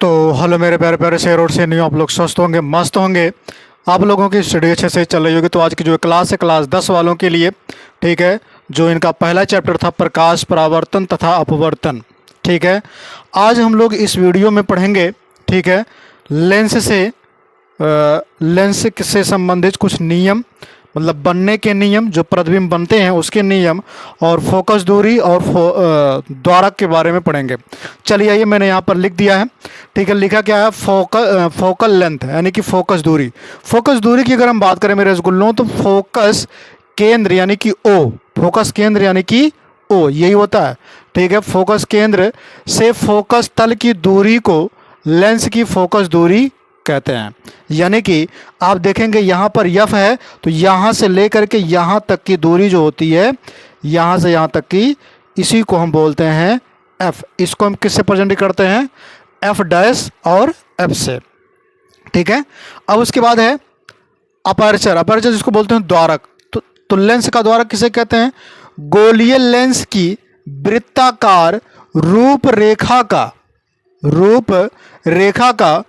तो हेलो मेरे प्यारे प्यारे शेर और से नहीं आप लोग स्वस्थ होंगे, मस्त होंगे। आप लोगों की स्टडी अच्छे से चल रही होगी। तो आज की जो क्लास है, क्लास 10 वालों के लिए, ठीक है। जो इनका पहला चैप्टर था प्रकाश, परावर्तन तथा अपवर्तन, ठीक है। आज हम लोग इस वीडियो में पढ़ेंगे, ठीक है, लेंस से लेंस से संबंधित कुछ नियम, मतलब बनने के नियम, जो प्रतिबिंब बनते हैं उसके नियम, और फोकस दूरी और द्वारक के बारे में पढ़ेंगे। चलिए आइए, मैंने यहाँ पर लिख दिया है, ठीक है। लिखा क्या है? फोकल लेंथ यानी कि फोकस दूरी। फोकस दूरी की अगर हम बात करें मेरे रसगुल्लों, तो फोकस केंद्र यानी कि ओ, फोकस केंद्र यानी कि ओ यही होता है, ठीक है। फोकस केंद्र से फोकस तल की दूरी को लेंस की फोकस दूरी कहते हैं। यानी कि आप देखेंगे यहाँ पर यफ है, तो यहाँ से लेकर के यहाँ तक की दूरी जो होती है, यहाँ से यहाँ तक की, इसी को हम बोलते हैं एफ। इसको हम किससे प्रेजेंट करते हैं? एफ डैश और एफ से, ठीक है। अब उसके बाद है अपर्चर। अपर्चर जिसको बोलते हैं द्वारक। तो लेंस का द्वारक किसे कहते हैं? गोलीय लेंस की वृत्ताकार रूप रेखा का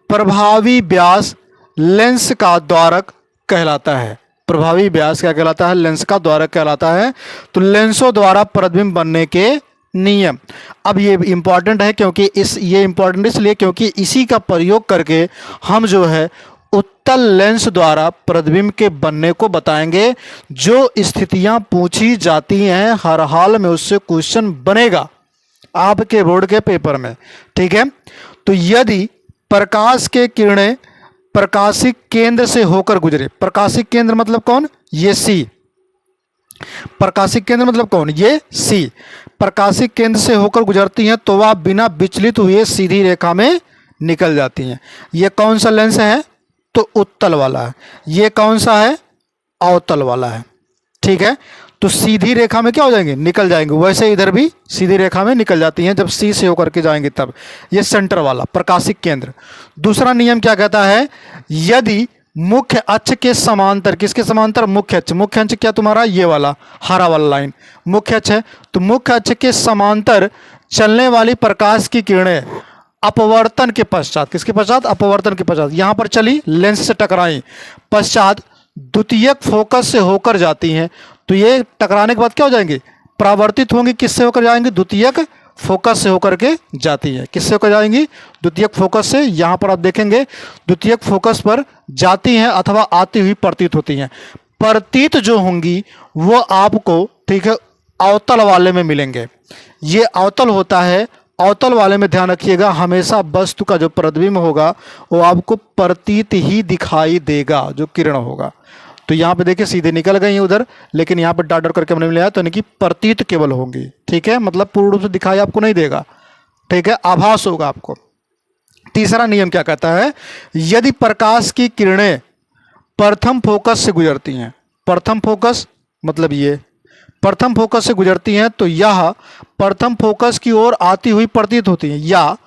प्रभावी व्यास लेंस का द्वारक कहलाता है। प्रभावी व्यास क्या कहलाता है? लेंस का द्वारक कहलाता है। तो लेंसों द्वारा प्रतिबिंब बनने के नियम। अब ये इंपॉर्टेंट है, क्योंकि ये इंपॉर्टेंट इसलिए क्योंकि इसी का प्रयोग करके हम जो है उत्तल लेंस द्वारा प्रतिबिंब के बनने को बताएंगे। जो स्थितियां पूछी जाती हैं हर हाल में उससे क्वेश्चन बनेगा आपके बोर्ड के पेपर में, ठीक है। तो यदि प्रकाश के किरणें प्रकाशिक केंद्र से होकर गुजरे, प्रकाशिक केंद्र मतलब कौन? ये सी। प्रकाशिक केंद्र मतलब कौन? ये सी। प्रकाशिक केंद्र से होकर गुजरती हैं तो वह बिना विचलित हुए सीधी रेखा में निकल जाती हैं। ये कौन सा लेंस है? तो उत्तल वाला है। ये कौन सा है? अवतल वाला है, ठीक है। तो सीधी रेखा में क्या हो जाएंगे? निकल जाएंगे। वैसे इधर भी सीधी रेखा में निकल जाती हैं जब सी से होकर के जाएंगे तब। ये सेंटर वाला प्रकाशिक केंद्र। दूसरा नियम क्या कहता है? यदि मुख्य अक्ष के समांतर, किसके समांतर? मुख्य अक्ष। मुख्य अक्ष क्या तुम्हारा? ये वाला हरा वाला लाइन मुख्य अक्ष है। तो मुख्य अक्ष के समांतर चलने वाली प्रकाश की किरणें अपवर्तन के पश्चात, किसके पश्चात? अपवर्तन के पश्चात, यहां पर चली, लेंस से टकराई, पश्चात द्वितीयक फोकस से होकर जाती हैं। तो ये टकराने के बाद क्या हो जाएंगे? परावर्तित होंगी। किससे होकर जाएंगे? द्वितीयक फोकस से होकर के जाती है। किससे होकर जाएंगी? द्वितीयक फोकस से। यहां पर आप देखेंगे द्वितीयक फोकस पर जाती हैं अथवा आती हुई प्रतीत होती हैं। प्रतीत जो होंगी वो आपको, ठीक है, अवतल वाले में मिलेंगे। ये अवतल होता है। अवतल वाले में ध्यान रखिएगा, हमेशा वस्तु का जो प्रतिबिंब होगा वो आपको प्रतीत ही दिखाई देगा, जो किरण होगा। तो यहाँ पे देखिए सीधे निकल गई उधर, लेकिन यहाँ पर डॉट डॉट करके हमने मिलाया, तो यानी कि प्रतीत केवल होंगी, ठीक है। मतलब पूर्ण रूप से दिखाई आपको नहीं देगा, ठीक है, आभास होगा आपको। तीसरा नियम क्या कहता है? यदि प्रकाश की किरणें प्रथम फोकस से गुजरती हैं, प्रथम फोकस मतलब ये प्रथम फोकस से गुजरती हैं, तो यह प्रथम फोकस की ओर आती हुई प्रतीत होती हैं। या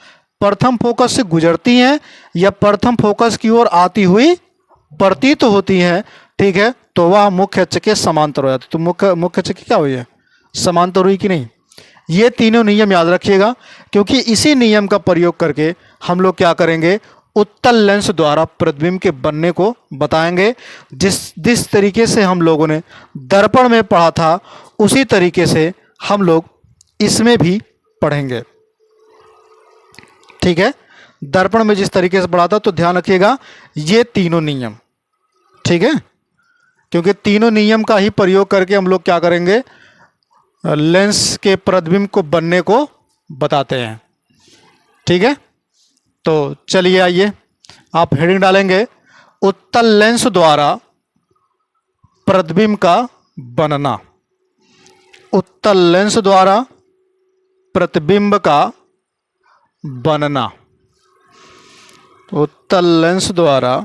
प्रथम फोकस से गुजरती हैं या प्रथम फोकस की ओर आती हुई प्रतीत होती हैं, ठीक है, तो वह मुख्य अक्ष के समांतर हो जाती है। तो मुख्य अक्ष की क्या हुई है? समांतर हुई कि नहीं? ये तीनों नियम याद रखिएगा, क्योंकि इसी नियम का प्रयोग करके हम लोग क्या करेंगे? उत्तल लेंस द्वारा प्रतिबिंब के बनने को बताएंगे। जिस तरीके से हम लोगों ने दर्पण में पढ़ा था उसी तरीके से हम लोग इसमें भी पढ़ेंगे, ठीक है। दर्पण में जिस तरीके से पढ़ा था, तो ध्यान रखिएगा ये तीनों नियम, ठीक है, क्योंकि तीनों नियम का ही प्रयोग करके हम लोग क्या करेंगे? लेंस के प्रतिबिंब को बनने को बताते हैं, ठीक है। तो चलिए आइए, आप हेडिंग डालेंगे उत्तल लेंस द्वारा प्रतिबिंब का बनना। उत्तल लेंस द्वारा प्रतिबिंब का बनना। उत्तल लेंस द्वारा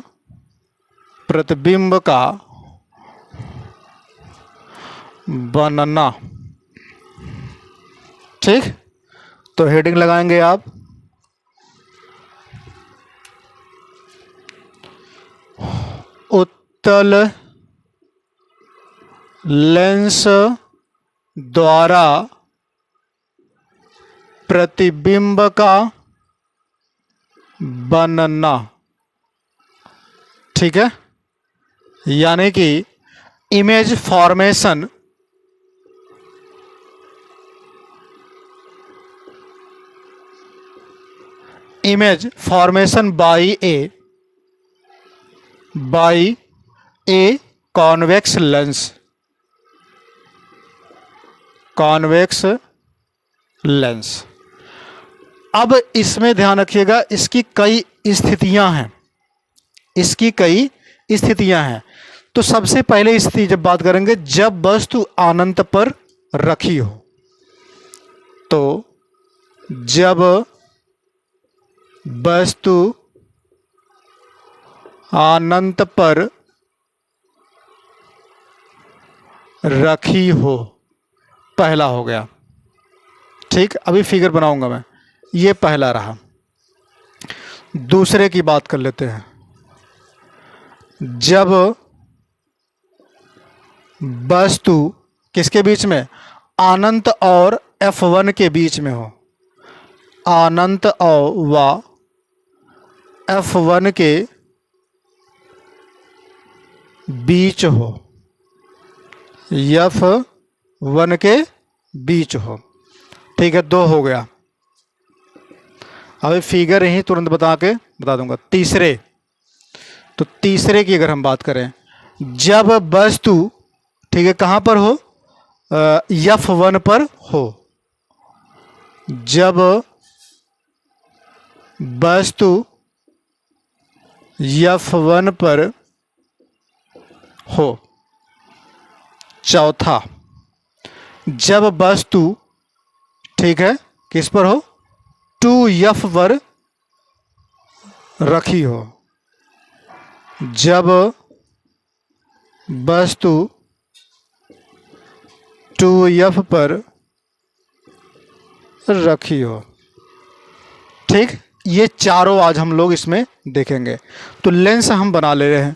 प्रतिबिंब का बनना, ठीक। तो हेडिंग लगाएंगे आप उत्तल लेंस द्वारा प्रतिबिंब का बनना, ठीक है। यानी कि image formation by a convex lens. अब इसमें ध्यान रखिएगा, इसकी कई स्थितियां हैं। तो सबसे पहले स्थिति जब बात करेंगे, जब वस्तु अनंत पर रखी हो, तो जब वस्तु अनंत पर रखी हो, पहला हो गया, ठीक। अभी फिगर बनाऊंगा मैं, ये पहला रहा। दूसरे की बात कर लेते हैं, जब वस्तु किसके बीच में, अनंत और F1 के बीच में हो, अनंत और F1 के बीच हो, F1 के बीच हो, ठीक है। दो हो गया। अभी फिगर यही तुरंत बता दूंगा। तो तीसरे की अगर हम बात करें, जब वस्तु, ठीक है, कहाँ पर हो, F1 पर हो, जब वस्तु F1 पर हो। चौथा, जब वस्तु, ठीक है, किस पर हो, 2F पर रखी हो, जब वस्तु 2F पर रखी हो, ठीक। ये चारों आज हम लोग इसमें देखेंगे। तो लेंस हम बना ले रहे हैं,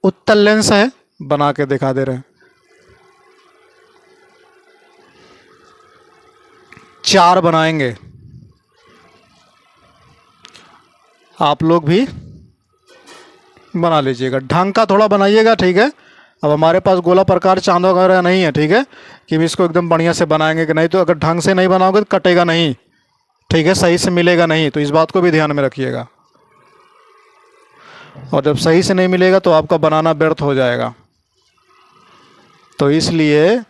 उत्तल लेंस है, बना के दिखा दे रहे हैं। 4 बनाएंगे, आप लोग भी बना लीजिएगा, ढंग का थोड़ा बनाइएगा, ठीक है। अब हमारे पास गोला प्रकार चांद वगैरह नहीं है, ठीक है, कि हम इसको एकदम बढ़िया से बनाएंगे कि नहीं, तो अगर ढंग से नहीं बनाओगे तो कटेगा नहीं, ठीक है, सही से मिलेगा नहीं। तो इस बात को भी ध्यान में रखिएगा, और जब सही से नहीं मिलेगा तो आपका बनाना व्यर्थ हो जाएगा। तो इसलिए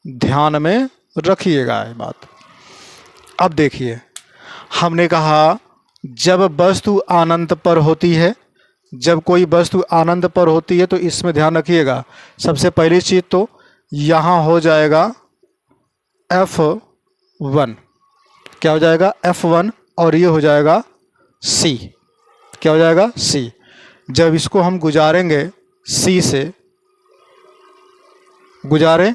ध्यान में रखिएगा ये बात। अब देखिए, हमने कहा जब वस्तु अनंत पर होती है, जब कोई वस्तु अनंत पर होती है, तो इसमें ध्यान रखिएगा, सबसे पहली चीज़ तो यहाँ हो जाएगा F1, क्या हो जाएगा, F1, और ये हो जाएगा C, क्या हो जाएगा, C। जब इसको हम गुजारेंगे, C से गुजारें,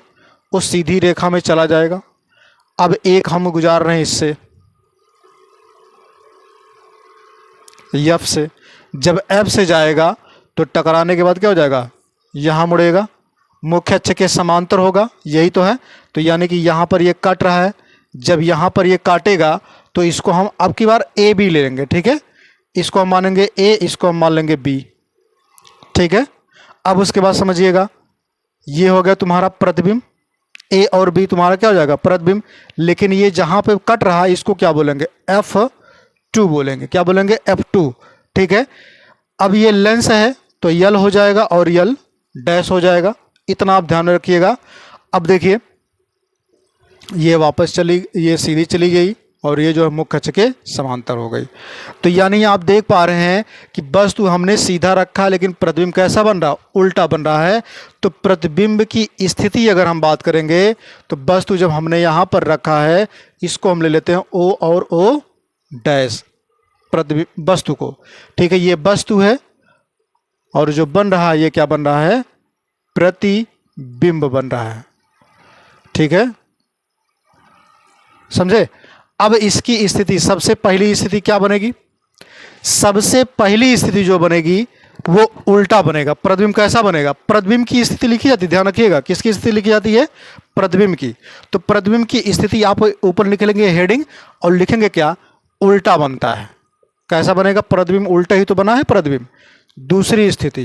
वो सीधी रेखा में चला जाएगा। अब एक हम गुजार रहे हैं इससे, F से, जब F से जाएगा तो टकराने के बाद क्या हो जाएगा, यहाँ मुड़ेगा, मुख्य अक्ष के समांतर होगा, यही तो है। तो यानी कि यहाँ पर ये कट रहा है, जब यहाँ पर ये काटेगा तो इसको हम अब की बार A B ले लेंगे, ठीक है। इसको हम मानेंगे A, इसको हम मान लेंगे B, ठीक है। अब उसके बाद समझिएगा, ये हो गया तुम्हारा प्रतिबिंब, A और B तुम्हारा क्या हो जाएगा, प्रतिबिंब। लेकिन ये जहाँ पे कट रहा है इसको क्या बोलेंगे, F2 बोलेंगे, क्या बोलेंगे, F2, ठीक है। अब ये लेंस है तो यल हो जाएगा और यल डैश हो जाएगा, इतना आप ध्यान में रखिएगा। अब देखिए, ये वापस चली, ये सीधी चली गई, और ये जो है मुख्य अक्ष के समांतर हो गई। तो यानी आप देख पा रहे हैं कि वस्तु हमने सीधा रखा, लेकिन प्रतिबिंब कैसा बन रहा, उल्टा बन रहा है। तो प्रतिबिंब की स्थिति अगर हम बात करेंगे, तो वस्तु जब हमने यहाँ पर रखा है, इसको हम ले लेते हैं O और O डैश, प्रतिबिंब वस्तु को, ठीक है। ये वस्तु है, और जो बन रहा है ये क्या बन रहा है, प्रतिबिंब बन रहा है, ठीक है, समझे। अब इसकी स्थिति, सबसे पहली स्थिति क्या बनेगी, सबसे पहली स्थिति जो बनेगी वो उल्टा बनेगा। प्रतिबिंब कैसा बनेगा, प्रतिबिंब की स्थिति लिखी जाती है, ध्यान रखिएगा, किसकी स्थिति लिखी जाती है, प्रतिबिंब की। तो प्रतिबिंब की स्थिति आप ऊपर लिख लेंगे हेडिंग, और लिखेंगे क्या, उल्टा बनता है, कैसा बनेगा, प्रतिबिंब उल्टा ही तो बना है प्रतिबिंब। दूसरी स्थिति,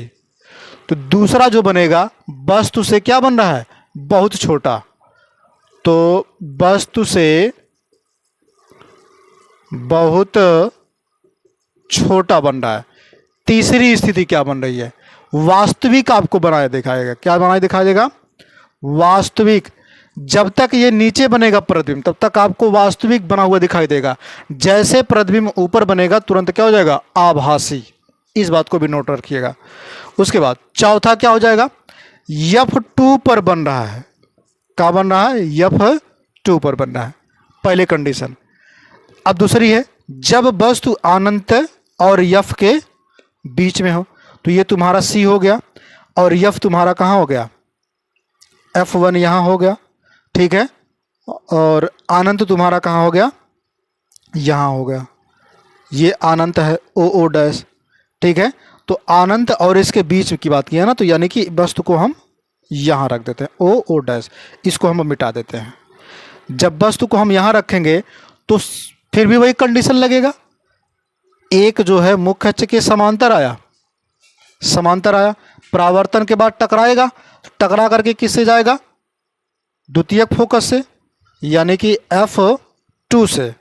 तो दूसरा जो बनेगा वस्तु से क्या बन रहा है, बहुत छोटा, तो वस्तु से बहुत छोटा बन रहा है। तीसरी स्थिति क्या बन रही है, वास्तविक आपको बनाए दिखाएगा। क्या बनाए दिखाई देगा, वास्तविक। जब तक ये नीचे बनेगा प्रतिबिंब तब तक आपको वास्तविक बना हुआ दिखाई देगा। जैसे प्रतिबिंब ऊपर बनेगा तुरंत क्या हो जाएगा, आभासी। इस बात को भी नोट रखिएगा। उसके बाद चौथा क्या हो जाएगा, F2 पर बन रहा है। क्या बन रहा है, F2 पर बन रहा है, पहले कंडीशन। अब दूसरी है, जब वस्तु अनंत और F के बीच में हो, तो ये तुम्हारा C हो गया और F तुम्हारा कहाँ हो गया, F1 यहाँ हो गया, ठीक है। और अनंत तुम्हारा कहाँ हो गया, यहाँ हो गया। ये अनंत है OO डैश, ठीक है। तो अनंत और इसके बीच की बात किया ना, तो यानी कि वस्तु को हम यहाँ रख देते हैं OO डैश, इसको हम मिटा देते हैं। जब वस्तु को हम यहाँ रखेंगे तो फिर भी वही कंडीशन लगेगा। एक जो है मुख्य अक्ष के समांतर आया, समांतर आया, परावर्तन के बाद टकराएगा, टकरा करके किससे जाएगा, द्वितीयक फोकस से, यानी कि F2 से।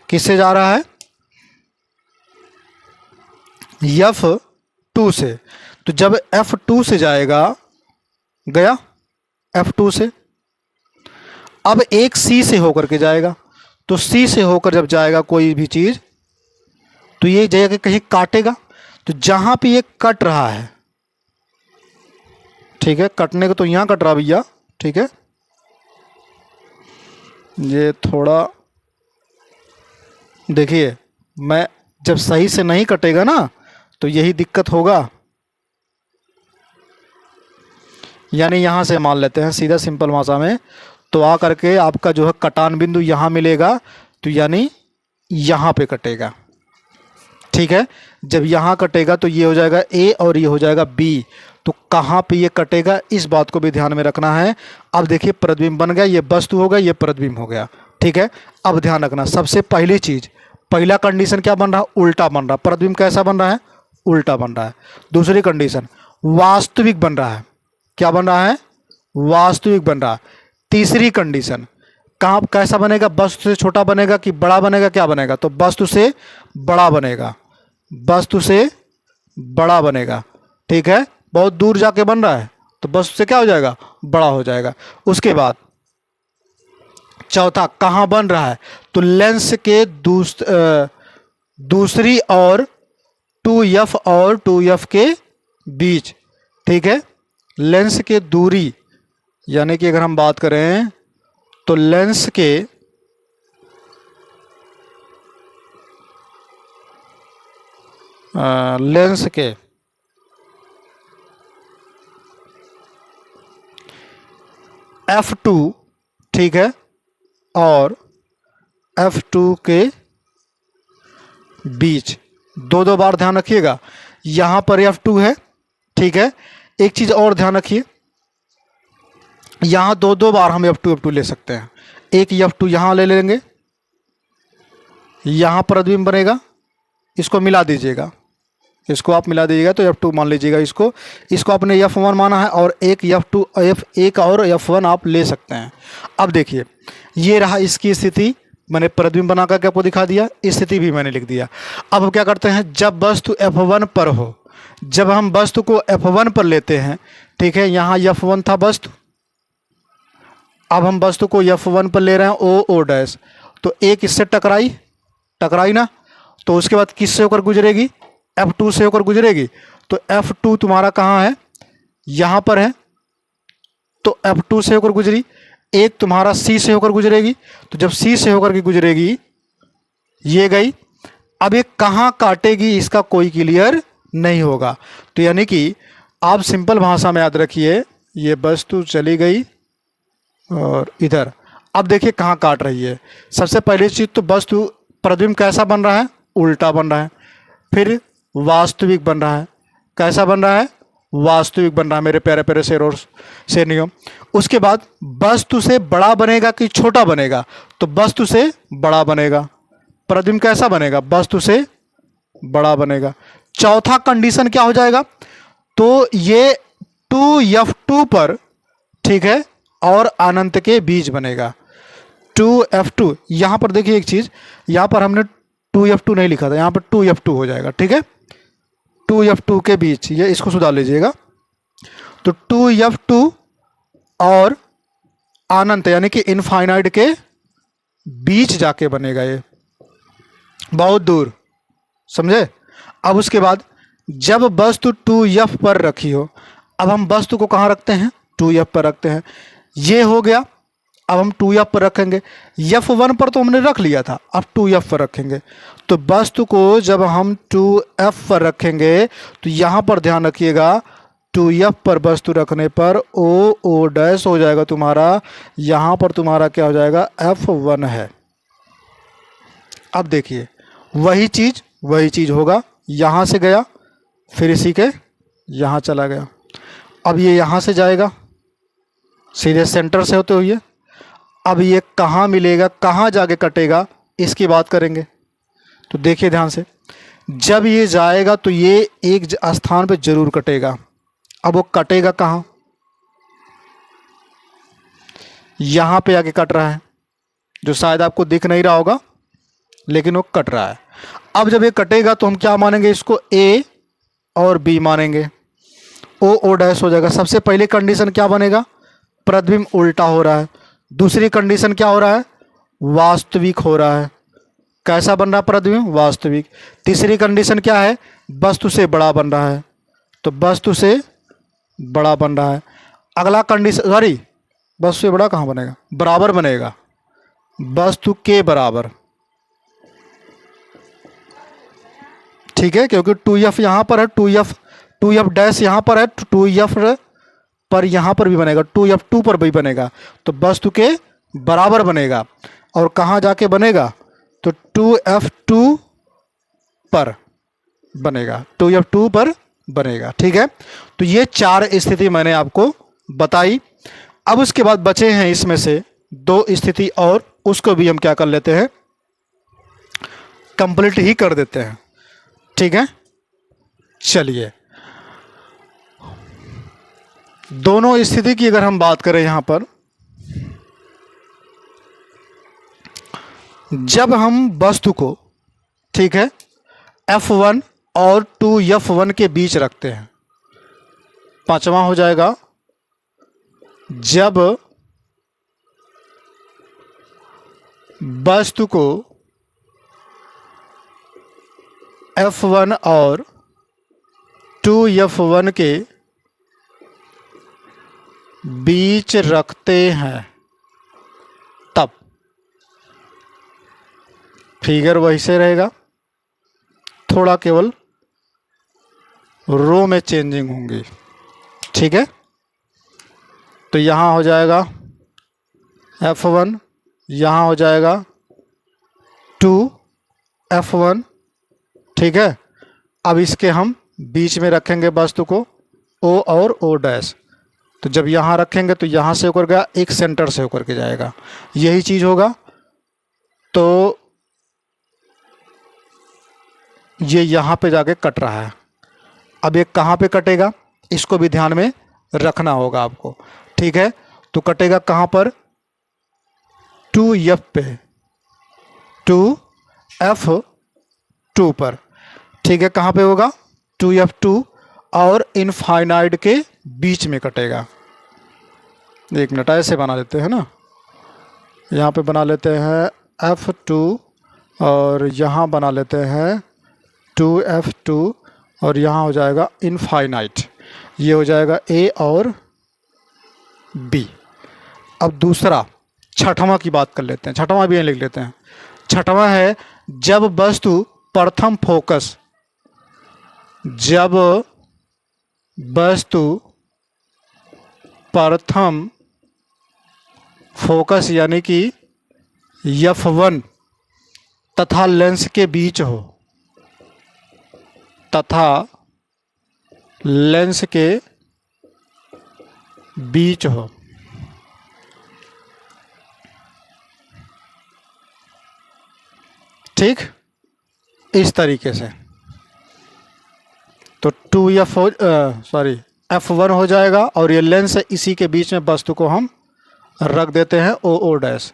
किससे जा रहा है, F2 से। तो जब F2 से जाएगा, गया F2 से, अब एक C से होकर के जाएगा। तो C से होकर जब जाएगा कोई भी चीज, तो ये जगह कहीं काटेगा। तो जहां पे ये कट रहा है, ठीक है, कटने को तो यहां कट रहा भैया, ठीक है। ये थोड़ा देखिए, मैं जब सही से नहीं कटेगा ना तो यही दिक्कत होगा। यानी यहां से मान लेते हैं सीधा सिंपल भाषा में, तो आ करके आपका जो है कटान बिंदु यहां मिलेगा, तो यानी यहां पे कटेगा, ठीक है। जब यहाँ कटेगा तो ये हो जाएगा A और ये हो जाएगा B। तो कहाँ पे ये कटेगा, इस बात को भी ध्यान में रखना है। अब देखिए प्रतिबिंब बन गया, ये वस्तु हो गया, ये प्रतिबिंब हो गया, ठीक है। अब ध्यान रखना, सबसे पहली चीज, पहला कंडीशन क्या बन रहा है, उल्टा बन रहा है। प्रतिबिंब कैसा बन रहा है, उल्टा बन रहा है। दूसरी कंडीशन वास्तविक बन रहा है। क्या बन रहा है, वास्तविक बन रहा है। तीसरी कंडीशन, कहाँ कैसा बनेगा, वस्तु से छोटा बनेगा कि बड़ा बनेगा, क्या बनेगा, तो वस्तु से बड़ा बनेगा, वस्तु से बड़ा बनेगा, ठीक है। बहुत दूर जाके बन रहा है तो वस्तु से क्या हो जाएगा, बड़ा हो जाएगा। उसके बाद चौथा कहाँ बन रहा है, तो लेंस के दूसरी और 2F और 2F के बीच, ठीक है। लेंस के दूरी, यानी कि अगर हम बात करें तो लेंस के F2, ठीक है, और F2 के बीच दो दो बार ध्यान रखिएगा। यहां पर F2 है, ठीक है। एक चीज और ध्यान रखिए, यहां दो दो बार हम F2 ले सकते हैं। एक F2 यहां ले लेंगे, यहां प्रतिबिंब बनेगा, इसको मिला दीजिएगा, इसको आप मिला दीजिएगा तो F2 मान लीजिएगा। इसको आपने F1 माना है, और एक F2 F1 और F1 आप ले सकते हैं। अब देखिए, ये रहा इसकी स्थिति, मैंने प्रतिबिंब बना करके आपको दिखा दिया, स्थिति भी मैंने लिख दिया। अब हम क्या करते हैं, जब वस्तु F1 पर हो, जब हम वस्तु को F1 पर लेते हैं, ठीक है, यहाँ F1 था वस्तु, अब हम वस्तु को F1 पर ले रहे हैं OO डैश। तो एक इससे टकराई ना, तो उसके बाद किससे होकर गुजरेगी, F2 से होकर गुजरेगी। तो F2 तुम्हारा कहाँ है, यहाँ पर है, तो F2 से होकर गुजरी। एक तुम्हारा C से होकर गुजरेगी, तो जब C से होकर के गुजरेगी, ये गई। अब ये कहाँ काटेगी इसका कोई क्लियर नहीं होगा। तो यानी कि आप सिंपल भाषा में याद रखिए, ये वस्तु चली गई और इधर, अब देखिए कहाँ काट रही है। सबसे पहली चीज तो वस्तु प्रतिबिंब कैसा बन रहा है, उल्टा बन रहा है। फिर वास्तविक बन रहा है, कैसा बन रहा है, वास्तविक बन रहा है मेरे प्यारे प्यारे शेर और शेरनियों। उसके बाद वस्तु से बड़ा बनेगा कि छोटा बनेगा, तो वस्तु से बड़ा बनेगा, प्रतिबिंब कैसा बनेगा? वस्तु से बड़ा बनेगा। चौथा कंडीशन क्या हो जाएगा? तो ये 2f2 पर, ठीक है, और अनंत के बीच बनेगा। 2f2, यहां पर देखिए एक चीज, यहां पर हमने 2f2 नहीं लिखा था, यहां पर 2f2 हो जाएगा, ठीक है। 2f2 के बीच, ये इसको सुधार लीजिएगा। तो 2f2 और अनंत यानी कि इनफाइनाइट के बीच जाके बनेगा, ये बहुत दूर, समझे। अब उसके बाद जब वस्तु 2f पर रखी हो, अब हम वस्तु को कहाँ रखते हैं? 2f पर रखते हैं। ये हो गया। अब हम 2f पर रखेंगे। f1 पर तो हमने रख लिया था, अब 2f पर रखेंगे। तो वस्तु को जब हम 2f पर रखेंगे तो यहाँ पर ध्यान रखिएगा, 2f पर वस्तु रखने पर o डैश हो जाएगा तुम्हारा, यहाँ पर तुम्हारा क्या हो जाएगा? f1 है। अब देखिए वही चीज़ होगा, यहाँ से गया, फिर इसी के यहाँ चला गया। अब ये यहाँ से जाएगा सीधे सेंटर से होते हुए। अब ये कहाँ मिलेगा, कहाँ जाके कटेगा, इसकी बात करेंगे। तो देखिए ध्यान से, जब ये जाएगा तो ये एक स्थान पे जरूर कटेगा। अब वो कटेगा कहाँ? यहाँ पे आके कट रहा है, जो शायद आपको दिख नहीं रहा होगा, लेकिन वो कट रहा है। अब जब ये कटेगा तो हम क्या मानेंगे? इसको ए और बी मानेंगे। ओ डैश हो जाएगा। सबसे पहले कंडीशन क्या बनेगा? प्रतिबिंब उल्टा हो रहा है। दूसरी कंडीशन क्या हो रहा है? वास्तविक हो रहा है। कैसा बन रहा है प्रतिबिंब? वास्तविक। तीसरी कंडीशन क्या है? वस्तु से बड़ा बन रहा है। तो वस्तु से बड़ा बन रहा है। अगला कंडीशन, सॉरी, वस्तु से बड़ा कहाँ बनेगा? बराबर बनेगा, वस्तु के बराबर, ठीक है, क्योंकि 2f यहाँ पर है, 2f डैश यहाँ पर है, 2f पर यहाँ पर भी बनेगा, 2f2 पर भी बनेगा, तो वस्तु के बराबर बनेगा। और कहाँ जाके बनेगा? तो 2f2 पर बनेगा, 2f2 पर बनेगा, ठीक है। तो ये 4 स्थिति मैंने आपको बताई। अब उसके बाद बचे हैं इसमें से 2 स्थिति और, उसको भी हम क्या कर लेते हैं? कंप्लीट ही कर देते हैं, ठीक है। चलिए, दोनों स्थिति की अगर हम बात करें यहां पर, जब हम वस्तु को, ठीक है, f1 और 2f1 के बीच रखते हैं। पांचवा हो जाएगा, जब वस्तु को f1 और 2f1 के बीच रखते हैं, तब फिगर वही से रहेगा, थोड़ा केवल रो में चेंजिंग होंगी, ठीक है। तो यहाँ हो जाएगा f1, यहाँ हो जाएगा 2f1, ठीक है। अब इसके हम बीच में रखेंगे वस्तु को, o और o डैश। तो जब यहाँ रखेंगे तो यहाँ से होकर गया, एक सेंटर से होकर के जाएगा, यही चीज़ होगा। तो ये यहाँ पे जाके कट रहा है। अब ये कहाँ पे कटेगा, इसको भी ध्यान में रखना होगा आपको, ठीक है। तो कटेगा कहाँ पर? 2f पे, 2f2 पर, ठीक है। कहाँ पे होगा? 2f2 और इनफाइनाइट के बीच में कटेगा। एक मिनट, ऐसे बना लेते हैं ना, यहाँ पे बना लेते हैं f2 और यहाँ बना लेते हैं 2f2 और यहाँ हो जाएगा इनफाइनाइट, ये हो जाएगा a और b। अब दूसरा, छठवां की बात कर लेते हैं, छठवां भी लिख लेते हैं। छठवां है, जब वस्तु प्रथम फोकस, जब वस्तु प्रथम फोकस यानी कि f1 तथा लेंस के बीच हो, तथा लेंस के बीच हो, ठीक, इस तरीके से। तो 2f f1 हो जाएगा और ये लेंस है, इसी के बीच में वस्तु को हम रख देते हैं o डैश।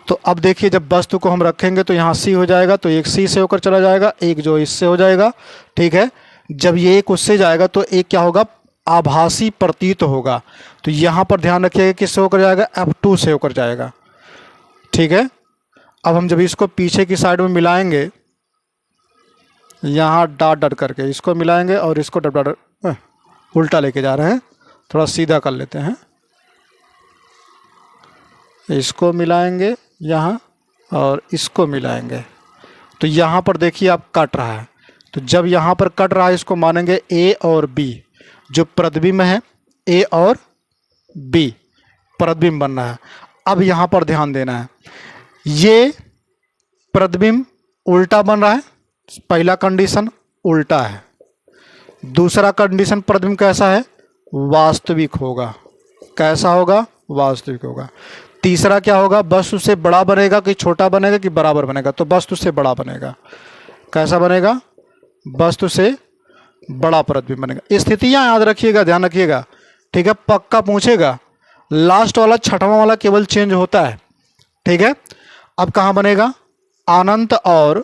तो अब देखिए जब वस्तु को हम रखेंगे तो यहाँ C हो जाएगा, तो एक C से होकर चला जाएगा, एक जो इससे हो जाएगा, ठीक है। जब ये एक उससे जाएगा तो एक क्या होगा, आभासी प्रतीत होगा। तो यहाँ पर ध्यान रखिएगा किससे होकर जाएगा, F2 से होकर जाएगा, ठीक है। अब हम जब इसको पीछे की साइड में मिलाएंगे, यहाँ डॉट डॉट करके इसको मिलाएंगे और इसको डॉट डॉट उल्टा लेके जा रहे हैं, थोड़ा सीधा कर लेते हैं। इसको मिलाएंगे यहाँ और इसको मिलाएंगे, तो यहाँ पर देखिए आप कट रहा है। तो जब यहाँ पर कट रहा है इसको मानेंगे A और B, जो प्रतिबिंब है A और B प्रतिबिंब बन रहा है। अब यहाँ पर ध्यान देना है, ये प्रतिबिंब उल्टा बन रहा है, पहला कंडीशन उल्टा है। दूसरा कंडीशन प्रतिबिंब कैसा है, वास्तविक होगा। कैसा होगा, वास्तविक होगा। तीसरा क्या होगा, वस्तु से बड़ा बनेगा कि छोटा बनेगा कि बराबर बनेगा, तो वस्तु से बड़ा बनेगा। कैसा बनेगा, वस्तु से बड़ा प्रतिबिंब बनेगा। स्थितियां याद रखिएगा, ध्यान रखिएगा, ठीक है। पक्का पूछेगा, लास्ट वाला छठवां वाला केवल चेंज होता है, ठीक है। अब कहाँ बनेगा, अनंत और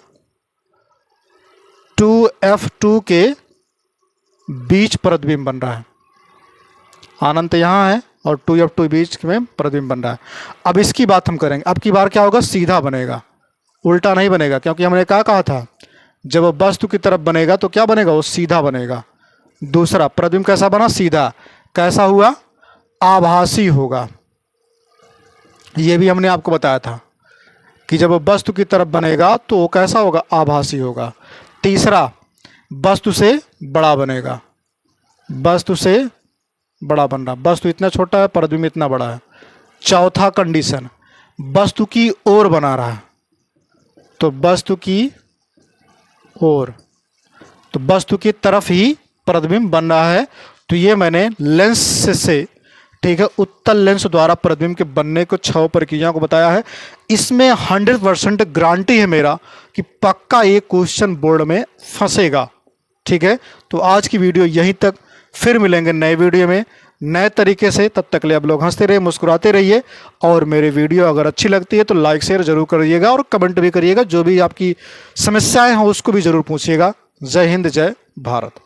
2f2 के बीच प्रतिबिंब बन रहा है। अनंत यहाँ है और 2f2 बीच में प्रतिबिंब बन रहा है। अब इसकी बात हम करेंगे। अब की बार क्या होगा, सीधा बनेगा, उल्टा नहीं बनेगा, क्योंकि हमने क्या कहा था, जब वो वस्तु की तरफ बनेगा तो क्या बनेगा, वो सीधा बनेगा। दूसरा प्रतिबिंब कैसा बना, सीधा। कैसा हुआ, आभासी होगा। ये भी हमने आपको बताया था कि जब वो वस्तु की तरफ बनेगा तो वो कैसा होगा, आभासी होगा। तीसरा, वस्तु से बड़ा बनेगा, वस्तु से बड़ा बन रहा, वस्तु इतना छोटा है प्रतिबिंब इतना बड़ा है। चौथा कंडीशन, वस्तु की ओर बना रहा है, तो वस्तु की ओर, तो वस्तु की तरफ ही प्रतिबिंब बन रहा है। तो ये मैंने लेंस से, ठीक है, उत्तल लेंस द्वारा प्रतिबिंब के बनने को 6 प्रक्रियाओं को बताया है। इसमें 100% गारंटी है मेरा कि पक्का ये क्वेश्चन बोर्ड में फंसेगा, ठीक है। तो आज की वीडियो यहीं तक, फिर मिलेंगे नए वीडियो में नए तरीके से। तब तक ले आप लोग हंसते रहिए, मुस्कुराते रहिए, और मेरी वीडियो अगर अच्छी लगती है तो लाइक शेयर जरूर करिएगा और कमेंट भी करिएगा। जो भी आपकी समस्याएं हों उसको भी जरूर पूछिएगा। जय हिंद, जय भारत।